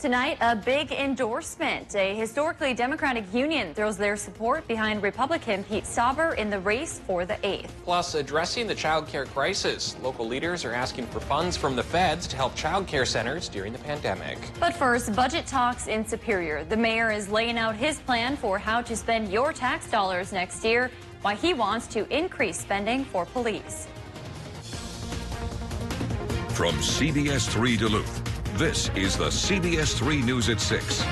Tonight, a big endorsement. A historically Democratic union throws their support behind Republican Pete Stauber in the race for the 8th. Plus, addressing the child care crisis. Local leaders are asking for funds from the feds to help child care centers during the pandemic. But first, budget talks in Superior. The mayor is laying out his plan for how to spend your tax dollars next year, why he wants to increase spending for police. From CBS3 Duluth, this is the CBS3 News at 6.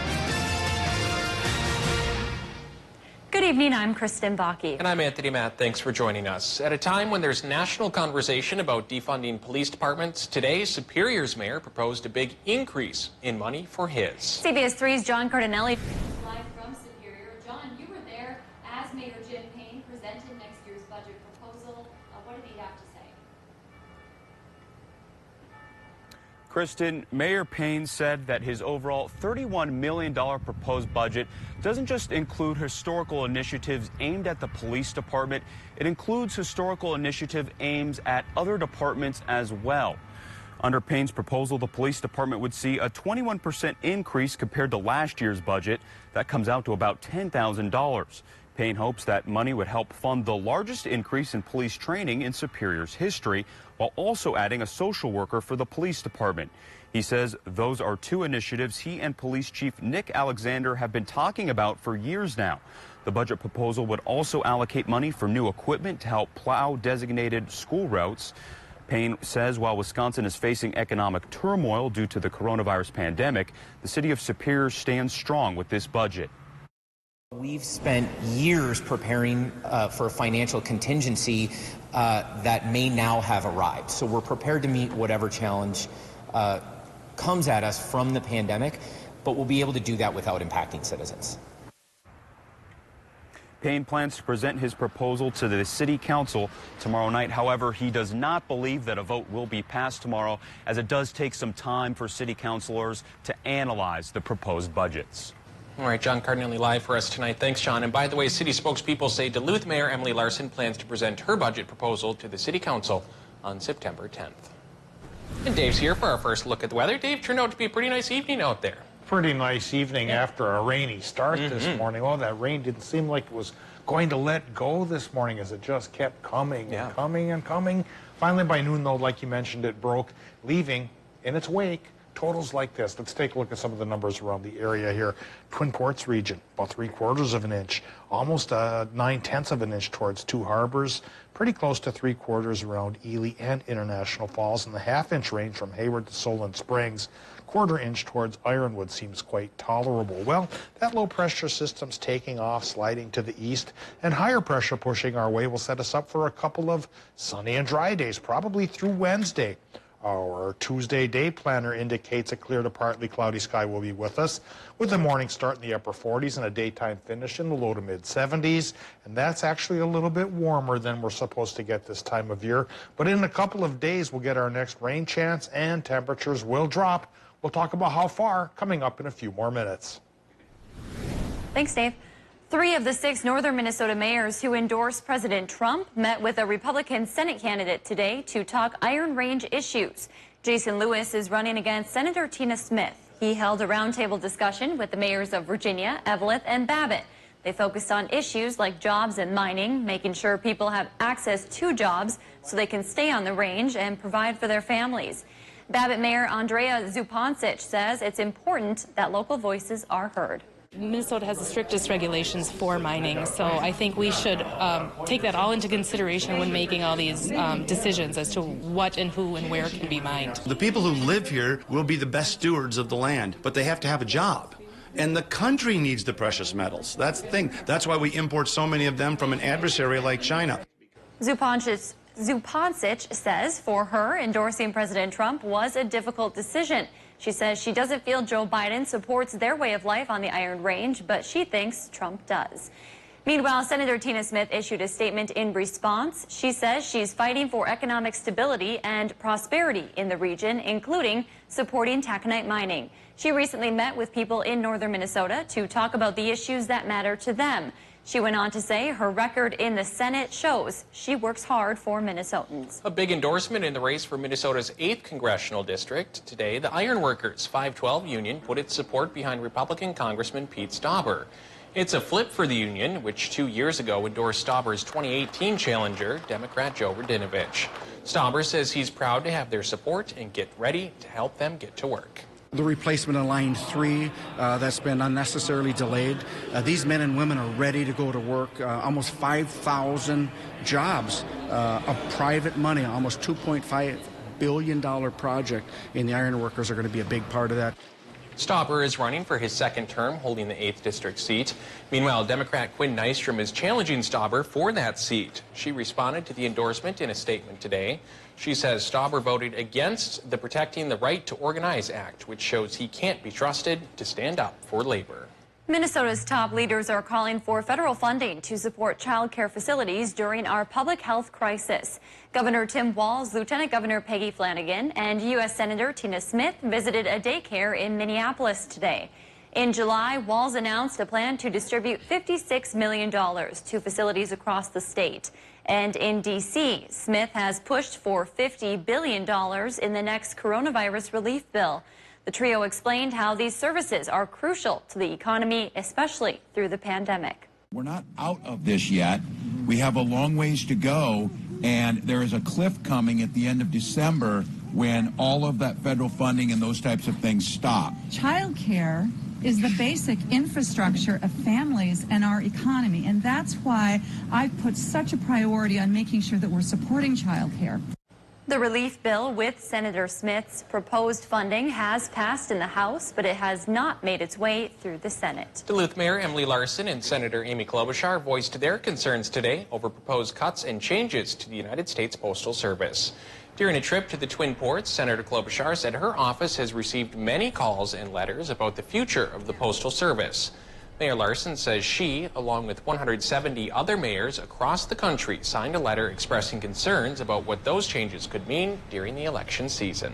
Good evening, I'm Kristen Bakke. And I'm Anthony Matt. Thanks for joining us. At a time when there's national conversation about defunding police departments, today Superior's mayor proposed a big increase in money for his. CBS3's John Cardinelli live from Superior. John, you were there as Mayor Jim Payne presented next year's budget proposal. What did he have to say? Kristen, Mayor Payne said that his overall $31 million proposed budget doesn't just include historical initiatives aimed at the police department. It includes historical initiative aims at other departments as well. Under Payne's proposal, the police department would see a 21% increase compared to last year's budget. That comes out to about $10,000. Payne hopes that money would help fund the largest increase in police training in Superior's history, while also adding a social worker for the police department. He says those are two initiatives he and Police Chief Nick Alexander have been talking about for years now. The budget proposal would also allocate money for new equipment to help plow designated school routes. Payne says while Wisconsin is facing economic turmoil due to the coronavirus pandemic, the city of Superior stands strong with this budget. We've spent years preparing for a financial contingency that may now have arrived. So we're prepared to meet whatever challenge comes at us from the pandemic, but we'll be able to do that without impacting citizens. Payne plans to present his proposal to the city council tomorrow night. However, he does not believe that a vote will be passed tomorrow, as it does take some time for city councilors to analyze the proposed budgets. All right, John Cardinelli live for us tonight. Thanks, John. And by the way, city spokespeople say Duluth Mayor Emily Larson plans to present her budget proposal to the city council on September 10th. And Dave's here for our first look at the weather. Dave, turned out to be a pretty nice evening out there. Pretty nice evening after a rainy start this morning. Oh, that rain didn't seem like it was going to let go this morning as it just kept coming and coming and coming. Finally, by noon, though, like you mentioned, it broke, leaving in its wake totals like this. Let's take a look at some of the numbers around the area here. Twin Ports region, about 3/4 of an inch, almost 9/10 of an inch towards Two Harbors, pretty close to 3/4 around Ely and International Falls, and the half-inch range from Hayward to Solon Springs. 1/4 inch towards Ironwood seems quite tolerable. Well, that low pressure system's taking off, sliding to the east, and higher pressure pushing our way will set us up for a couple of sunny and dry days, probably through Wednesday. Our Tuesday day planner indicates a clear to partly cloudy sky will be with us, with a morning start in the upper 40s and a daytime finish in the low to mid 70s. And that's actually a little bit warmer than we're supposed to get this time of year. But in a couple of days, we'll get our next rain chance and temperatures will drop. We'll talk about how far coming up in a few more minutes. Thanks, Dave. 3 of the 6 northern Minnesota mayors who endorsed President Trump met with a Republican Senate candidate today to talk Iron Range issues. Jason Lewis is running against Senator Tina Smith. He held a roundtable discussion with the mayors of Virginia, Eveleth, and Babbitt. They focused on issues like jobs and mining, making sure people have access to jobs so they can stay on the range and provide for their families. Babbitt Mayor Andrea Zupancic says it's important that local voices are heard. Minnesota has the strictest regulations for mining, so I think we should take that all into consideration when making all these decisions as to what and who and where can be mined. The people who live here will be the best stewards of the land, but they have to have a job. And the country needs the precious metals. That's the thing. That's why we import so many of them from an adversary like China. Zupancic says for her, endorsing President Trump was a difficult decision. She says she doesn't feel Joe Biden supports their way of life on the Iron Range, but she thinks Trump does. Meanwhile, Senator Tina Smith issued a statement in response. She says she's fighting for economic stability and prosperity in the region, including supporting taconite mining. She recently met with people in northern Minnesota to talk about the issues that matter to them. She went on to say her record in the Senate shows she works hard for Minnesotans. A big endorsement in the race for Minnesota's 8th congressional district. Today, the Ironworkers 512 union put its support behind Republican Congressman Pete Stauber. It's a flip for the union, which 2 years ago endorsed Stauber's 2018 challenger, Democrat Joe Radinovich. Stauber says he's proud to have their support and get ready to help them get to work. The replacement of Line 3 that's been unnecessarily delayed. These men and women are ready to go to work. Almost 5,000 jobs of private money, almost $2.5 billion project in the Ironworkers are going to be a big part of that. Stauber is running for his second term, holding the 8th district seat. Meanwhile, Democrat Quinn Nystrom is challenging Stauber for that seat. She responded to the endorsement in a statement today. She says Stauber voted against the Protecting the Right to Organize Act, which shows he can't be trusted to stand up for labor. Minnesota's top leaders are calling for federal funding to support child care facilities during our public health crisis. Governor Tim Walz, Lieutenant Governor Peggy Flanagan, and U.S. Senator Tina Smith visited a daycare in Minneapolis today. In July, Walz announced a plan to distribute $56 million to facilities across the state. And in D.C., Smith has pushed for $50 billion in the next coronavirus relief bill. The trio explained how these services are crucial to the economy, especially through the pandemic. We're not out of this yet. We have a long ways to go, and there is a cliff coming at the end of December when all of that federal funding and those types of things stop. Child care is the basic infrastructure of families and our economy, and that's why I've put such a priority on making sure that we're supporting child care. The relief bill with Senator Smith's proposed funding has passed in the House, but it has not made its way through the Senate. Duluth Mayor Emily Larson and Senator Amy Klobuchar voiced their concerns today over proposed cuts and changes to the United States Postal Service. During a trip to the Twin Ports, Senator Klobuchar said her office has received many calls and letters about the future of the Postal Service. Mayor Larson says she, along with 170 other mayors across the country, signed a letter expressing concerns about what those changes could mean during the election season.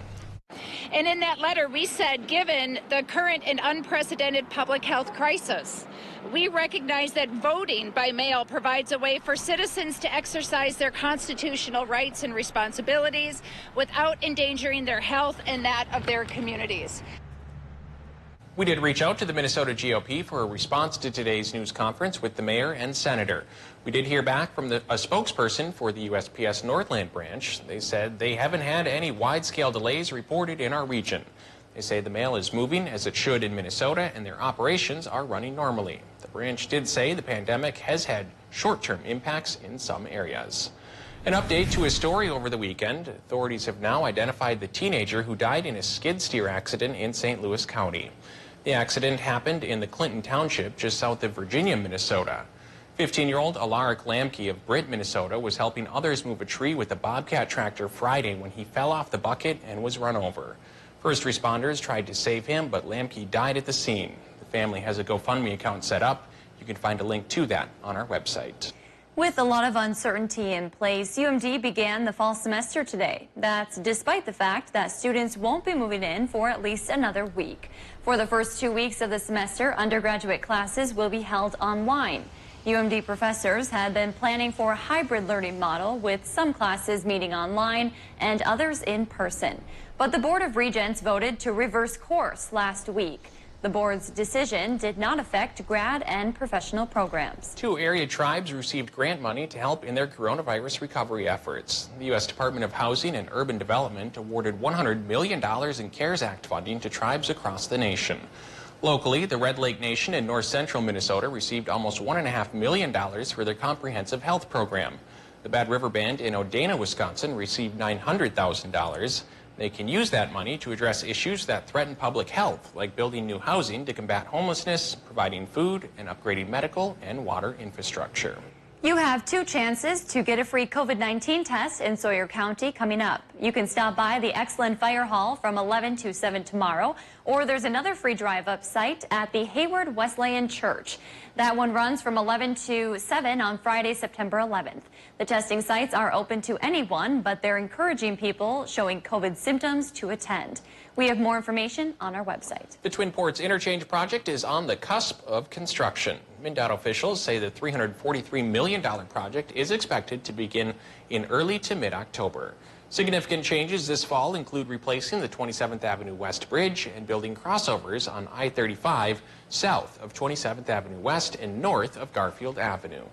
And in that letter, we said, given the current and unprecedented public health crisis, we recognize that voting by mail provides a way for citizens to exercise their constitutional rights and responsibilities without endangering their health and that of their communities. We did reach out to the Minnesota GOP for a response to today's news conference with the mayor and senator. We did hear back from a spokesperson for the USPS Northland branch. They said they haven't had any wide-scale delays reported in our region. They say the mail is moving as it should in Minnesota and their operations are running normally. The branch did say the pandemic has had short-term impacts in some areas. An update to a story over the weekend. Authorities have now identified the teenager who died in a skid steer accident in St. Louis County. The accident happened in the Clinton Township, just south of Virginia, Minnesota. 15-year-old Alaric Lamke of Britt, Minnesota, was helping others move a tree with a Bobcat tractor Friday when he fell off the bucket and was run over. First responders tried to save him, but Lamke died at the scene. The family has a GoFundMe account set up. You can find a link to that on our website. With a lot of uncertainty in place, UMD began the fall semester today. That's despite the fact that students won't be moving in for at least another week. For the first 2 weeks of the semester, undergraduate classes will be held online. UMD professors have been planning for a hybrid learning model with some classes meeting online and others in person. But the Board of Regents voted to reverse course last week. The board's decision did not affect grad and professional programs. 2 area tribes received grant money to help in their coronavirus recovery efforts. The U.S. Department of Housing and Urban Development awarded $100 million in CARES Act funding to tribes across the nation. Locally, the Red Lake Nation in north central Minnesota received almost $1.5 million for their comprehensive health program. The Bad River Band in Odana, Wisconsin received $900,000. They can use that money to address issues that threaten public health, like building new housing to combat homelessness, providing food, and upgrading medical and water infrastructure. You have 2 chances to get a free COVID-19 test in Sawyer County coming up. You can stop by the Excellent Fire Hall from 11 to 7 tomorrow, or there's another free drive-up site at the Hayward Wesleyan Church. That one runs from 11 to 7 on Friday, September 11th. The testing sites are open to anyone, but they're encouraging people showing COVID symptoms to attend. We have more information on our website. The Twin Ports Interchange project is on the cusp of construction. MnDOT officials say the $343 million project is expected to begin in early to mid-October. Significant changes this fall include replacing the 27th Avenue West Bridge and building crossovers on I-35 south of 27th Avenue West and north of Garfield Avenue.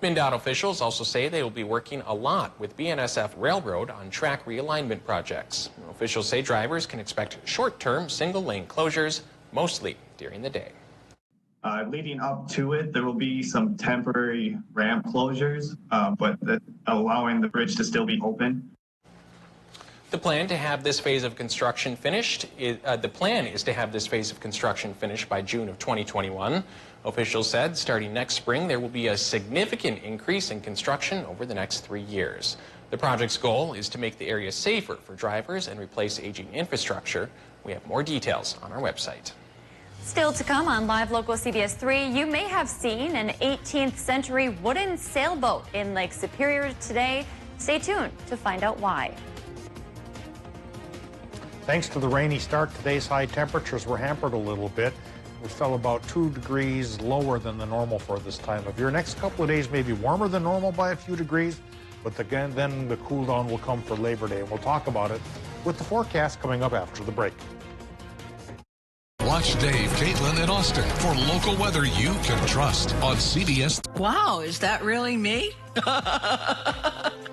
MnDOT officials also say they will be working a lot with BNSF Railroad on track realignment projects. Officials say drivers can expect short-term single-lane closures, mostly during the day. Leading up to it, there will be some temporary ramp closures, but allowing the bridge to still be open. The plan is to have this phase of construction finished by June of 2021. Officials said starting next spring, there will be a significant increase in construction over the next 3 years. The project's goal is to make the area safer for drivers and replace aging infrastructure. We have more details on our website. Still to come on Live Local CBS 3, you may have seen an 18th century wooden sailboat in Lake Superior today. Stay tuned to find out why. Thanks to the rainy start, today's high temperatures were hampered a little bit. We fell about 2 degrees lower than the normal for this time of year. Next couple of days may be warmer than normal by a few degrees, but again, then the cool down will come for Labor Day. And we'll talk about it with the forecast coming up after the break. Watch Dave, Caitlin, and Austin for local weather you can trust on CBS. Wow, is that really me?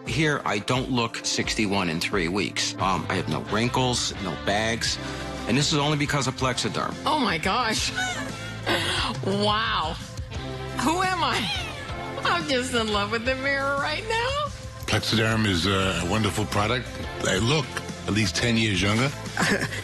Here, I don't look 61 in 3 weeks. I have no wrinkles, no bags, and this is only because of Plexiderm. Oh my gosh. Wow. Who am I? I'm just in love with the mirror right now. Plexiderm is a wonderful product. I look at least 10 years younger.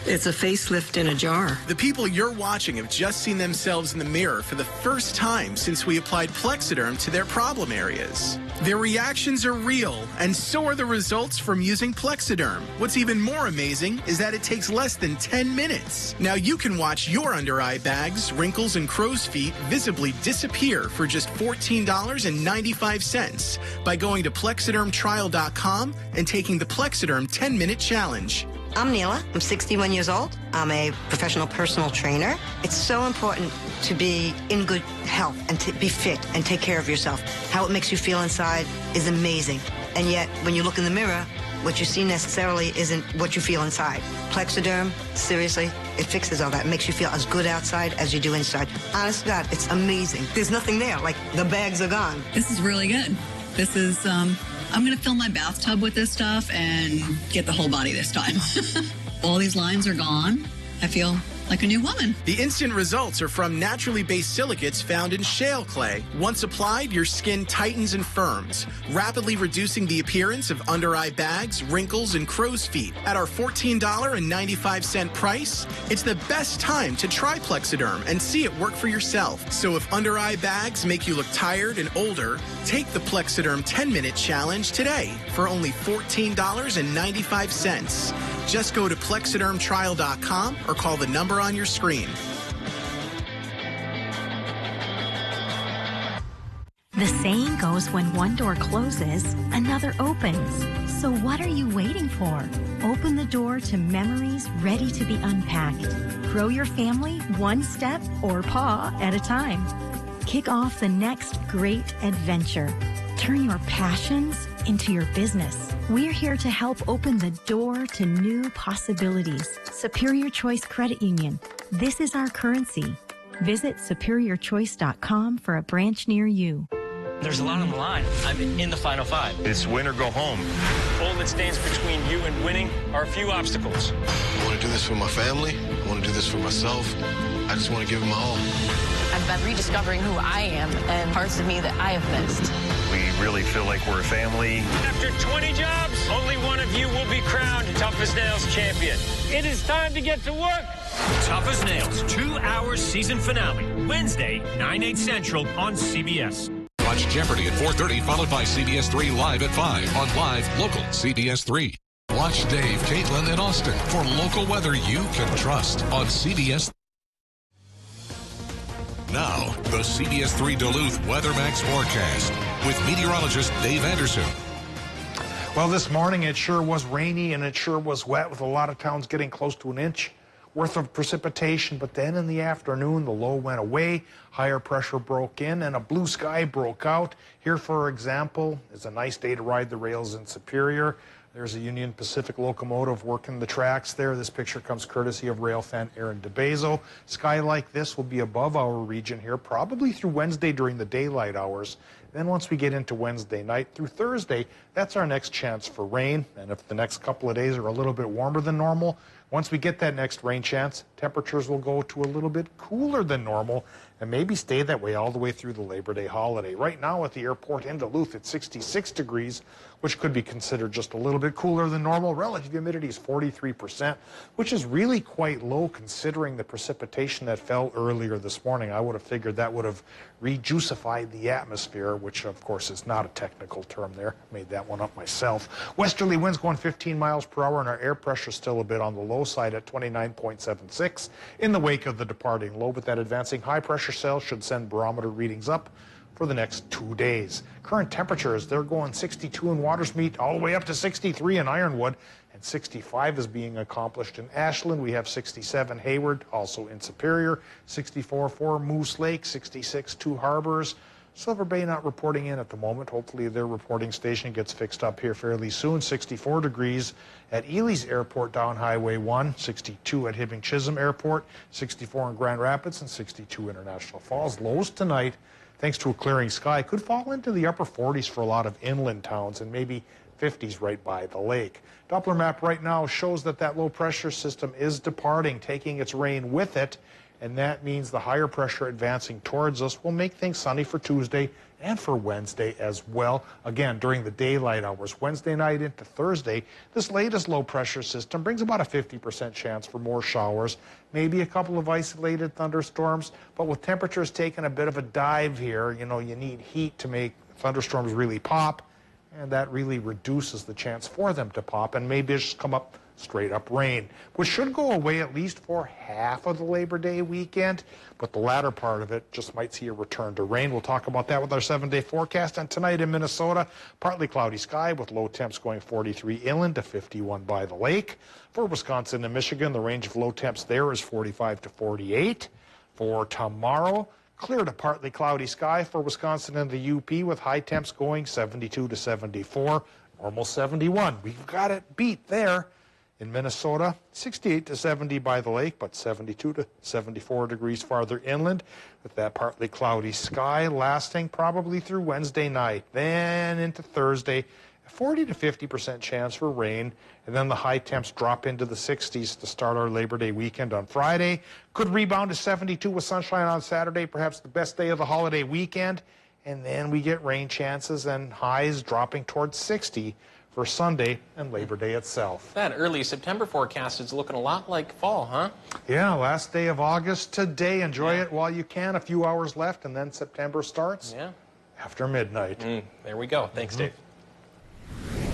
It's a facelift in a jar. The people you're watching have just seen themselves in the mirror for the first time since we applied Plexiderm to their problem areas. Their reactions are real, and so are the results from using Plexiderm. What's even more amazing is that it takes less than 10 minutes. Now you can watch your under-eye bags, wrinkles, and crow's feet visibly disappear for just $14.95 by going to plexidermtrial.com and taking the Plexiderm 10-minute challenge. I'm Neela. I'm 61 years old. I'm a professional personal trainer. It's so important to be in good health and to be fit and take care of yourself. How it makes you feel inside is amazing. And yet, when you look in the mirror, what you see necessarily isn't what you feel inside. Plexiderm, seriously, it fixes all that. It makes you feel as good outside as you do inside. Honest to God, it's amazing. There's nothing there. Like, the bags are gone. This is really good. This is, I'm going to fill my bathtub with this stuff and get the whole body this time. All these lines are gone. I feel like a new woman. The instant results are from naturally based silicates found in shale clay. Once applied, your skin tightens and firms, rapidly reducing the appearance of under-eye bags, wrinkles, and crow's feet. At our $14.95 price, it's the best time to try Plexiderm and see it work for yourself. So if under-eye bags make you look tired and older, take the Plexiderm 10-minute challenge today for only $14.95. Just go to plexidermtrial.com or call the number on your screen. The saying goes, when one door closes, another opens. So what are you waiting for? Open the door to memories ready to be unpacked. Grow your family one step or paw at a time. Kick off the next great adventure. Turn your passions into your business. We're here to help open the door to new possibilities. Superior Choice Credit Union. This is our currency. Visit superiorchoice.com for a branch near you. There's a lot on the line. I'm in the final five. It's win or go home. All that stands between you and winning are a few obstacles. I want to do this for my family. I want to do this for myself. I just want to give it my all. I've been rediscovering who I am and parts of me that I have missed. We really feel like we're a family. After 20 jobs, only one of you will be crowned Tough as Nails champion. It is time to get to work. Tough as Nails 2 hours season finale. Wednesday, 9/8 Central on CBS. Watch Jeopardy at 4:30, followed by CBS 3 Live at 5 on Live Local CBS 3. Watch Dave, Caitlin, and Austin for local weather you can trust on CBS. Now, the CBS3 Duluth Weather Max forecast with meteorologist Dave Anderson. Well, this morning it sure was rainy and it sure was wet, with a lot of towns getting close to an inch worth of precipitation. But then in the afternoon, the low went away, higher pressure broke in, and a blue sky broke out. Here, for example, is a nice day to ride the rails in Superior. There's a Union Pacific locomotive working the tracks there. This picture comes courtesy of rail fan Aaron DeBezo. Sky like this will be above our region here, probably through Wednesday during the daylight hours. Then once we get into Wednesday night through Thursday, that's our next chance for rain. And if the next couple of days are a little bit warmer than normal, once we get that next rain chance, temperatures will go to a little bit cooler than normal and maybe stay that way all the way through the Labor Day holiday. Right now at the airport in Duluth, it's 66 degrees, which could be considered just a little bit cooler than normal. Relative humidity is 43%, which is really quite low considering the precipitation that fell earlier this morning. I would have figured that would have rejuicified the atmosphere, which of course is not a technical term there. Made that one up myself. Westerly winds going 15 miles per hour, and our air pressure still a bit on the low side at 29.76 in the wake of the departing low, but that advancing high pressure cell should send barometer readings up for the next 2 days. Current temperatures, they're going 62 in Watersmeet all the way up to 63 in Ironwood, and 65 is being accomplished in Ashland. We have 67 Hayward, also in Superior, 64 for Moose Lake, 66 Two Harbors. Silver Bay not reporting in at the moment. Hopefully their reporting station gets fixed up here fairly soon. 64 degrees at Ely's Airport down Highway 1, 62 at Hibbing Chisholm Airport, 64 in Grand Rapids, and 62 International Falls. Lows tonight, thanks to a clearing sky, could fall into the upper 40s for a lot of inland towns and maybe 50s right by the lake. Doppler map right now shows that that low pressure system is departing, taking its rain with it, and that means the higher pressure advancing towards us will make things sunny for Tuesday and for Wednesday as well. Again, during the daylight hours, Wednesday night into Thursday, this latest low pressure system brings about a 50% chance for more showers, maybe a couple of isolated thunderstorms, but with temperatures taking a bit of a dive here, you know, you need heat to make thunderstorms really pop, and that really reduces the chance for them to pop, and maybe just come up straight up rain, which should go away at least for half of the Labor Day weekend, but the latter part of it just might see a return to rain. We'll talk about that with our 7-day forecast. And tonight in Minnesota, partly cloudy sky with low temps going 43 inland to 51 by the lake. For Wisconsin and Michigan, the range of low temps there is 45 to 48. For tomorrow, clear to partly cloudy sky for Wisconsin and the UP with high temps going 72 to 74, normal 71. We've got it beat there. In Minnesota, 68 to 70 by the lake, but 72 to 74 degrees farther inland, with that partly cloudy sky lasting probably through Wednesday night. Then into Thursday, 40 to 50% chance for rain, and then the high temps drop into the 60s to start our Labor Day weekend on Friday. Could rebound to 72 with sunshine on Saturday, perhaps the best day of the holiday weekend, and then we get rain chances and highs dropping towards 60 for Sunday and Labor Day itself. That early September forecast is looking a lot like fall, huh? Yeah, last day of August today. Enjoy it while you can. A few hours left, and then September starts after midnight. There we go. Thanks, Dave.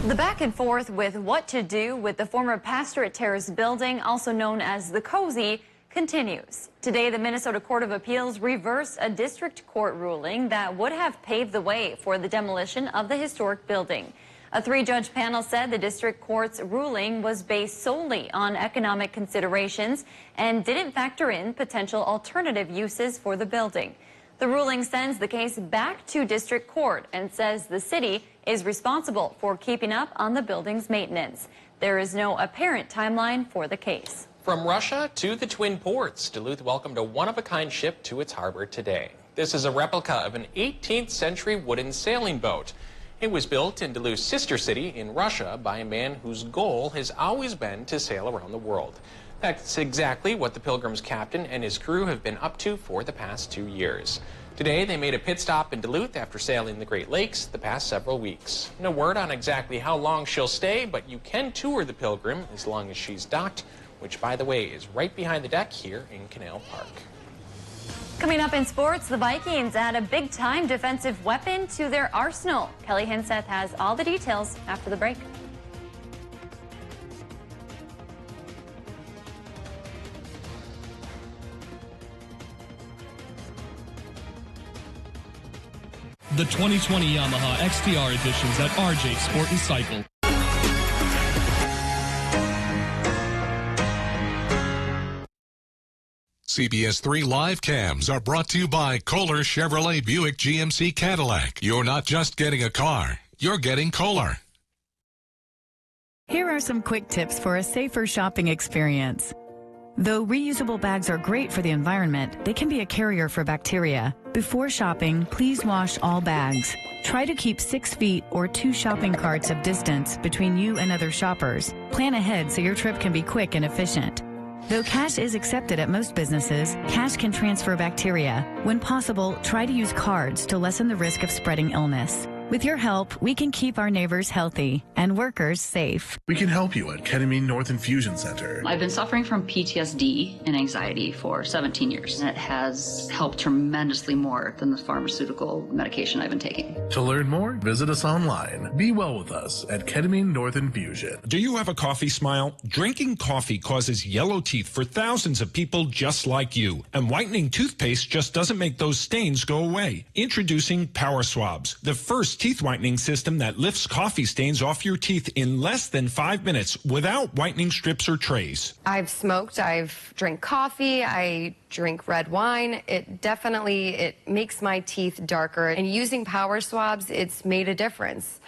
The back and forth with what to do with the former Pastorate Terrace building, also known as the Cozy, continues. Today, the Minnesota Court of Appeals reversed a district court ruling that would have paved the way for the demolition of the historic building. A 3-judge panel said the district court's ruling was based solely on economic considerations and didn't factor in potential alternative uses for the building. The ruling sends the case back to district court and says the city is responsible for keeping up on the building's maintenance. There is no apparent timeline for the case. From Russia to the Twin Ports, Duluth welcomed a one-of-a-kind ship to its harbor today. This is a replica of an 18th century wooden sailing boat. It was built in Duluth's sister city in Russia by a man whose goal has always been to sail around the world. That's exactly what the Pilgrim's captain and his crew have been up to for the past 2 years. Today, they made a pit stop in Duluth after sailing the Great Lakes the past several weeks. No word on exactly how long she'll stay, but you can tour the Pilgrim as long as she's docked, which, by the way, is right behind the deck here in Canal Park. Coming up in sports, the Vikings add a big-time defensive weapon to their arsenal. Kelly Hinseth has all the details after the break. the 2020 Yamaha XTR editions at RJ Sport and Cycle. CBS3 live cams are brought to you by Kohler Chevrolet Buick GMC Cadillac. You're not just getting a car, you're getting Kohler. Here are some quick tips for a safer shopping experience. Though reusable bags are great for the environment, they can be a carrier for bacteria. Before shopping, please wash all bags. Try to keep 6 feet or 2 shopping carts of distance between you and other shoppers. Plan ahead so your trip can be quick and efficient. Though cash is accepted at most businesses, cash can transfer bacteria. When possible, try to use cards to lessen the risk of spreading illness. With your help, we can keep our neighbors healthy and workers safe. We can help you at Ketamine North Infusion Center. I've been suffering from PTSD and anxiety for 17 years, and it has helped tremendously more than the pharmaceutical medication I've been taking. To learn more, visit us online. Be well with us at Ketamine North Infusion. Do you have a coffee smile? Drinking coffee causes yellow teeth for thousands of people just like you. And whitening toothpaste just doesn't make those stains go away. Introducing Power Swabs, the first teeth whitening system that lifts coffee stains off your teeth in less than 5 minutes without whitening strips or trays. I've smoked, I've drank coffee, I drink red wine. It makes my teeth darker. And using Power Swabs, it's made a difference.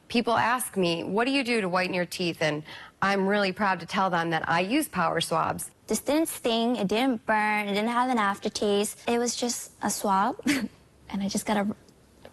People ask me, what do you do to whiten your teeth? And I'm really proud to tell them that I use Power Swabs. This didn't sting, it didn't burn, it didn't have an aftertaste. It was just a swab, and I just got to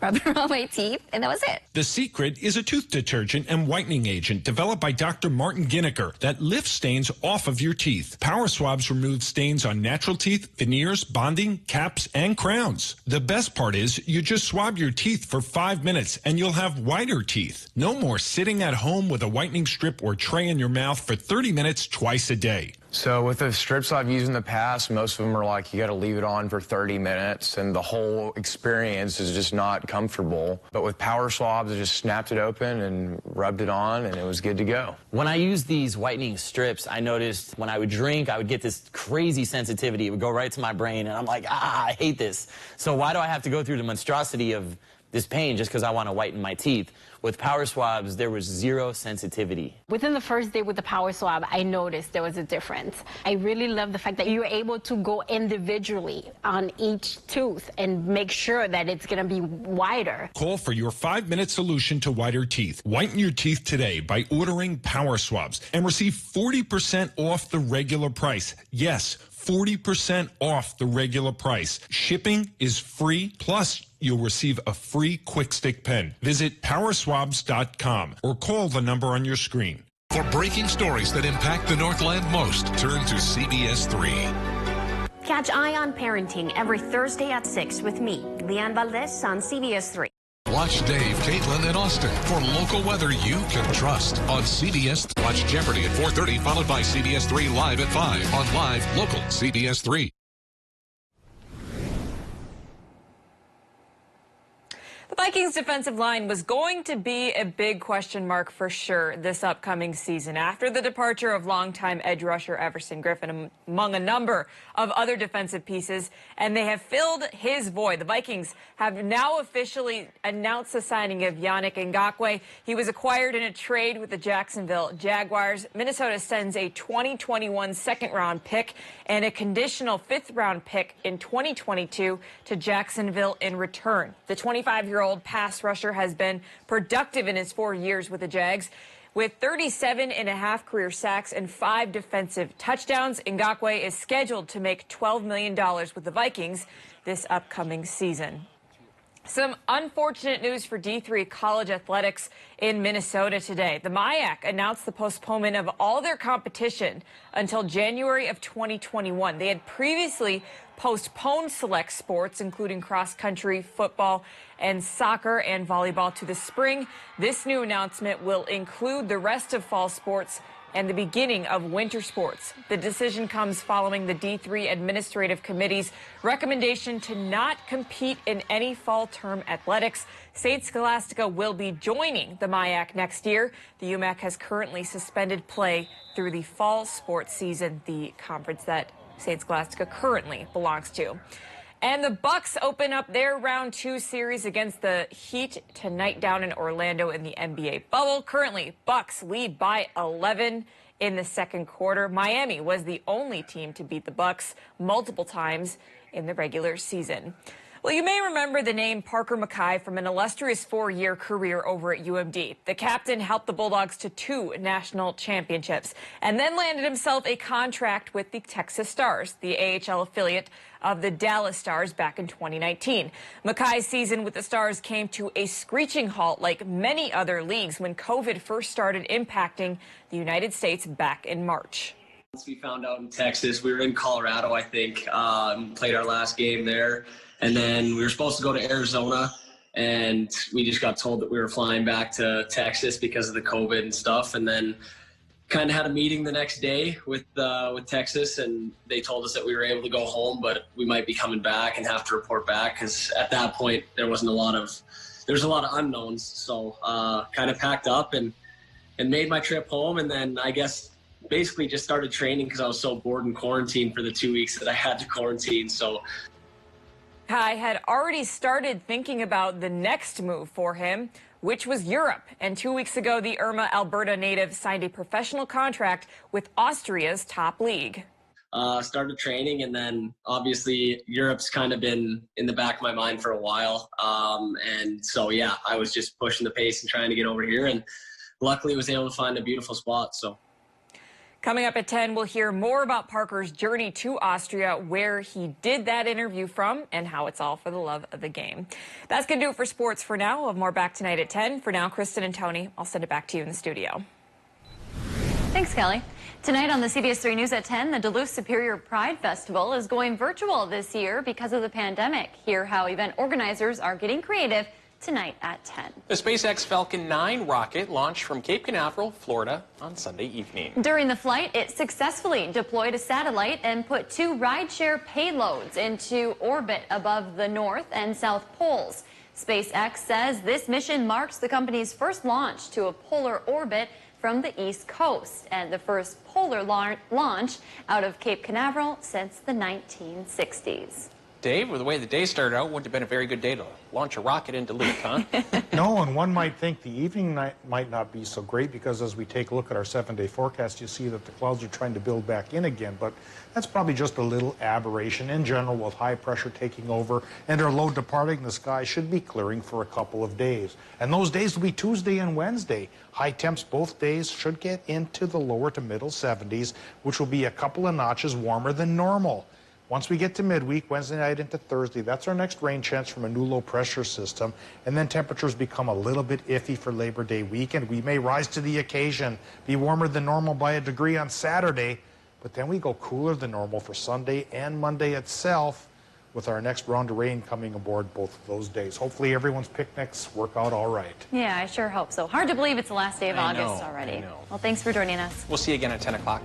rub it on my teeth, and that was it. The secret is a tooth detergent and whitening agent developed by Dr. Martin Ginneker that lifts stains off of your teeth. Power Swabs remove stains on natural teeth, veneers, bonding, caps, and crowns. The best part is you just swab your teeth for 5 minutes and you'll have whiter teeth. No more sitting at home with a whitening strip or tray in your mouth for 30 minutes twice a day. So with the strips I've used in the past, most of them are like you got to leave it on for 30 minutes and the whole experience is just not comfortable. But with Power Swabs, I just snapped it open and rubbed it on and it was good to go. When I used these whitening strips, I noticed when I would drink, I would get this crazy sensitivity. It would go right to my brain and I'm like, I hate this. So why do I have to go through the monstrosity of this pain just because I want to whiten my teeth? With Power Swabs, there was zero sensitivity. Within the first day with the Power Swab, I noticed there was a difference. I really love the fact that you're able to go individually on each tooth and make sure that it's going to be wider. Call for your 5-minute solution to whiter teeth. Whiten your teeth today by ordering Power Swabs and receive 40% off the regular price. Yes, 40% off the regular price. Shipping is free, plus you'll receive a free Quick Stick pen. Visit powerswabs.com or call the number on your screen. For breaking stories that impact the Northland most, turn to CBS3. Catch Eye on Parenting every Thursday at 6 with me, Leanne Valdez on CBS3. Watch Dave, Caitlin, and Austin for local weather you can trust on CBS. Watch Jeopardy at 4:30, followed by CBS3 Live at 5 on Live Local CBS3. The Vikings defensive line was going to be a big question mark for sure this upcoming season after the departure of longtime edge rusher Everson Griffin, among a number of other defensive pieces, and they have filled his void. The Vikings have now officially announced the signing of Yannick Ngakoue. He was acquired in a trade with the Jacksonville Jaguars. Minnesota sends a 2021 second-round pick and a conditional fifth-round pick in 2022 to Jacksonville in return. The 25-year-old pass rusher has been productive in his 4 years with the Jags. With 37.5 career sacks and 5 defensive touchdowns, Ngakoue is scheduled to make $12 million with the Vikings this upcoming season. Some unfortunate news for D3 college athletics in Minnesota today. The MIAC announced the postponement of all their competition until January of 2021. They had previously postponed select sports, including cross-country, football, and soccer and volleyball to the spring. This new announcement will include the rest of fall sports and the beginning of winter sports. The decision comes following the D3 Administrative Committee's recommendation to not compete in any fall term athletics. St. Scholastica will be joining the MIAC next year. The UMAC has currently suspended play through the fall sports season, the conference that St. Scholastica currently belongs to. And the Bucks open up their round 2 series against the Heat tonight down in Orlando in the NBA bubble. Currently, Bucks lead by 11 in the second quarter. Miami was the only team to beat the Bucks multiple times in the regular season. Well, you may remember the name Parker McKay from an illustrious 4-year career over at UMD. The captain helped the Bulldogs to 2 national championships and then landed himself a contract with the Texas Stars, the AHL affiliate of the Dallas Stars, back in 2019. McKay's season with the Stars came to a screeching halt like many other leagues when COVID first started impacting the United States back in March. Once we found out in Texas, we were in Colorado, I think, played our last game there. And then we were supposed to go to Arizona, and we just got told that we were flying back to Texas because of the COVID and stuff. And then kind of had a meeting the next day with Texas, and they told us that we were able to go home, but we might be coming back and have to report back because at that point there was a lot of unknowns. So kind of packed up and made my trip home, and then I guess basically just started training because I was so bored in quarantine for the 2 weeks that I had to quarantine. So I had already started thinking about the next move for him, which was Europe. And 2 weeks ago, the Irma, Alberta native signed a professional contract with Austria's top league. Started training, and then obviously Europe's kind of been in the back of my mind for a while. And so, yeah, I was just pushing the pace and trying to get over here, and luckily was able to find a beautiful spot. So. Coming up at 10, we'll hear more about Parker's journey to Austria, where he did that interview from, and how it's all for the love of the game. That's going to do it for sports for now. We'll have more back tonight at 10. For now, Kristen and Tony, I'll send it back to you in the studio. Thanks, Kelly. Tonight on the CBS3 News at 10, the Duluth Superior Pride Festival is going virtual this year because of the pandemic. Hear how event organizers are getting creative tonight at 10. The SpaceX Falcon 9 rocket launched from Cape Canaveral, Florida on Sunday evening. During the flight, it successfully deployed a satellite and put 2 rideshare payloads into orbit above the North and South Poles. SpaceX says this mission marks the company's first launch to a polar orbit from the East Coast and the first polar launch out of Cape Canaveral since the 1960s. Dave, with the way the day started out, wouldn't have been a very good day to launch a rocket in Duluth, huh? No, and one might think the evening might not be so great because as we take a look at our 7-day forecast, you see that the clouds are trying to build back in again, but that's probably just a little aberration. In general, with high pressure taking over and our low departing, the sky should be clearing for a couple of days. And those days will be Tuesday and Wednesday. High temps both days should get into the lower to middle 70s, which will be a couple of notches warmer than normal. Once we get to midweek, Wednesday night into Thursday, that's our next rain chance from a new low pressure system. And then temperatures become a little bit iffy for Labor Day weekend. We may rise to the occasion, be warmer than normal by a degree on Saturday, but then we go cooler than normal for Sunday and Monday itself, with our next round of rain coming aboard both of those days. Hopefully everyone's picnics work out all right. Yeah, I sure hope so. Hard to believe it's the last day of August already. I know. Well, thanks for joining us. We'll see you again at 10 o'clock.